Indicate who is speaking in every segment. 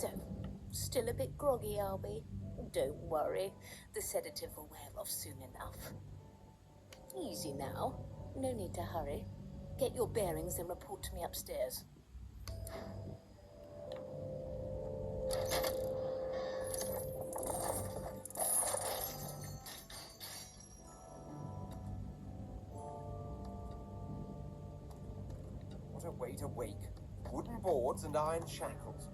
Speaker 1: So, still a bit groggy, are we? Don't worry, the sedative will wear off soon enough. Easy now, no need to hurry. Get your bearings and report to me upstairs.
Speaker 2: What a way to wake. Wooden boards and iron shackles.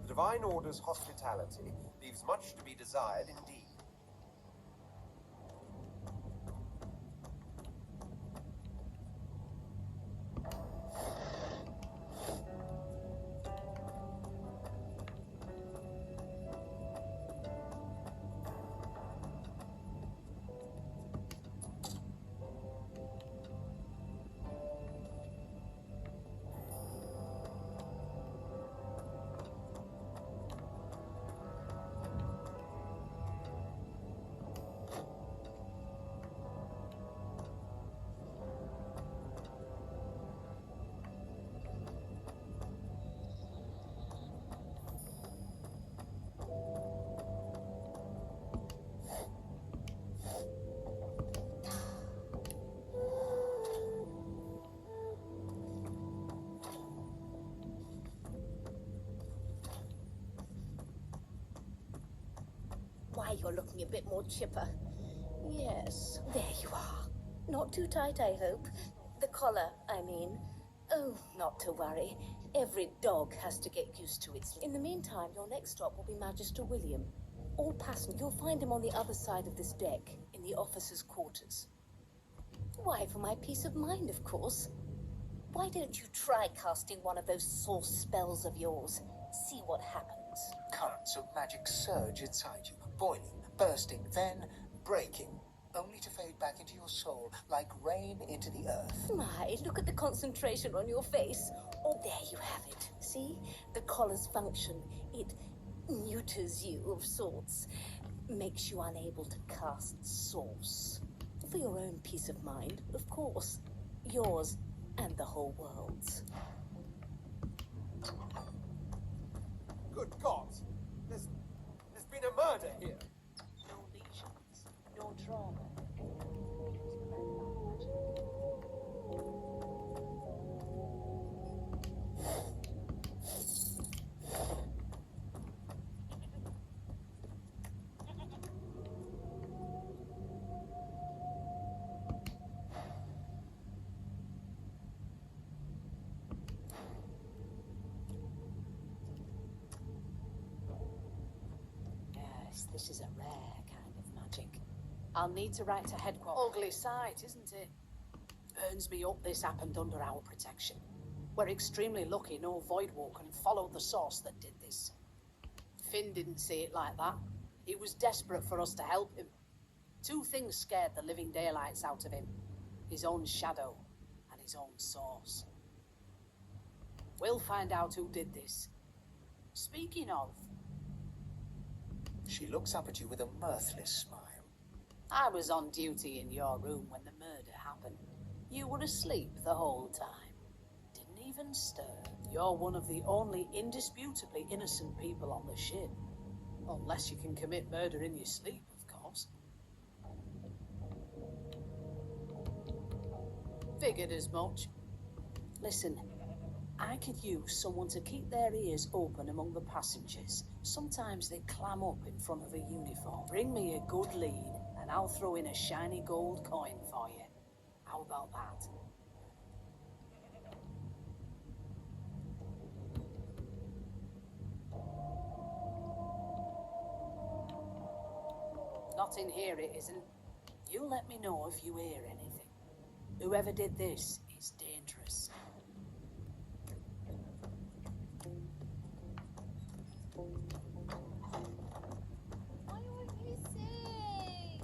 Speaker 2: The Divine Order's hospitality leaves much to be desired indeed.
Speaker 1: Why, you're looking a bit more chipper. Yes, there you are. Not too tight, I hope. The collar, I mean. Oh, not to worry. Every dog has to get used to it. In the meantime, your next stop will be Magister William. All passengers, you'll find him on the other side of this deck, in the officers' quarters. Why, for my peace of mind, of course. Why don't you try casting one of those source spells of yours? See what happens.
Speaker 3: Currents of magic surge inside you, boiling, bursting, then breaking, only to fade back into your soul like rain into the earth.
Speaker 1: My, look at the concentration on your face. Oh, there you have it. See? The collar's function. It neuters you of sorts. Makes you unable to cast source. For your own peace of mind, of course. Yours and the whole world's.
Speaker 2: Good God! There's been a murder here.
Speaker 1: No lesions, no trauma. This is a rare kind of magic. I'll need to write to headquarters.
Speaker 4: Ugly sight, isn't it? Burns me up this happened under our protection. We're extremely lucky no Voidwalker followed the source that did this. Finn didn't see it like that. He was desperate for us to help him. Two things scared the living daylights out of him. His own shadow and his own source. We'll find out who did this. Speaking of,
Speaker 3: She looks up at you with a mirthless smile.
Speaker 4: I was on duty in your room when the murder happened. You were asleep the whole time. Didn't even stir. You're one of the only indisputably innocent people on the ship. Unless you can commit murder in your sleep, of course. Figured as much. Listen, I could use someone to keep their ears open among the passengers. Sometimes they clam up in front of a uniform. Bring me a good lead, and I'll throw in a shiny gold coin for you. How about that? Not in here, it isn't. You let me know if you hear anything. Whoever did this is dangerous.
Speaker 5: Why won't you sing?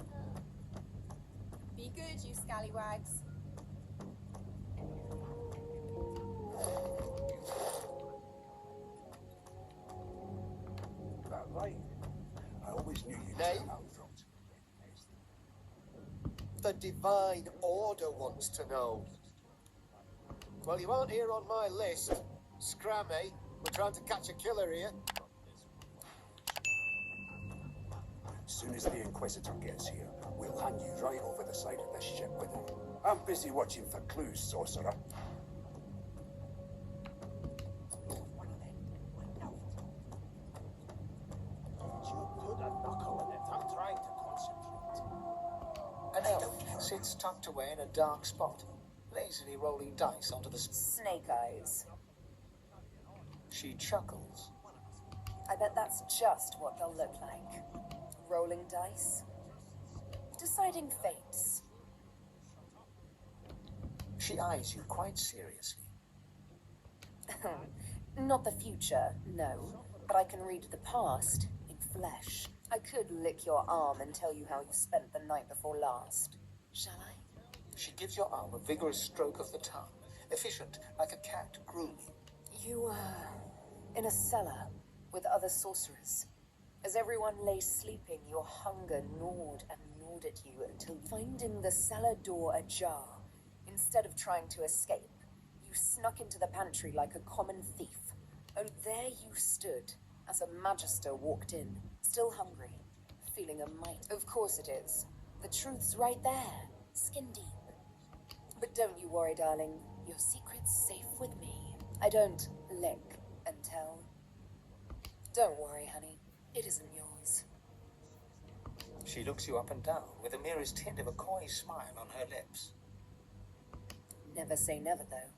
Speaker 5: Be good, you scallywags.
Speaker 3: That right? I always knew you'd
Speaker 2: Name?
Speaker 3: come out from.
Speaker 2: The Divine Order wants to know. Well, you aren't here on my list. Scram, eh? We're trying to catch a killer here.
Speaker 6: Soon as the Inquisitor gets here, we'll hand you right over the side of this ship with him. I'm busy watching for clues, sorcerer.
Speaker 7: You put a knuckle in it. I'm trying to concentrate.
Speaker 3: An elf sits tucked away in a dark spot, lazily rolling dice onto the...
Speaker 1: Snake eyes.
Speaker 3: She chuckles.
Speaker 1: I bet that's just what they'll look like. Rolling dice. Deciding fates.
Speaker 3: She eyes you quite seriously.
Speaker 1: Not the future, no. But I can read the past in flesh. I could lick your arm and tell you how you spent the night before last. Shall I?
Speaker 3: She gives your arm a vigorous stroke of the tongue, efficient like a cat grooming.
Speaker 1: You were in a cellar with other sorcerers. As everyone lay sleeping, your hunger gnawed and gnawed at you until finding the cellar door ajar. Instead of trying to escape, you snuck into the pantry like a common thief. And there you stood as a magister walked in, still hungry, feeling a might. Of course it is. The truth's right there, skin deep. But don't you worry, darling. Your secret's safe with me. I don't lick and tell. Don't worry, honey. It isn't yours.
Speaker 3: She looks you up and down with the merest hint of a coy smile on her lips.
Speaker 1: Never say never, though.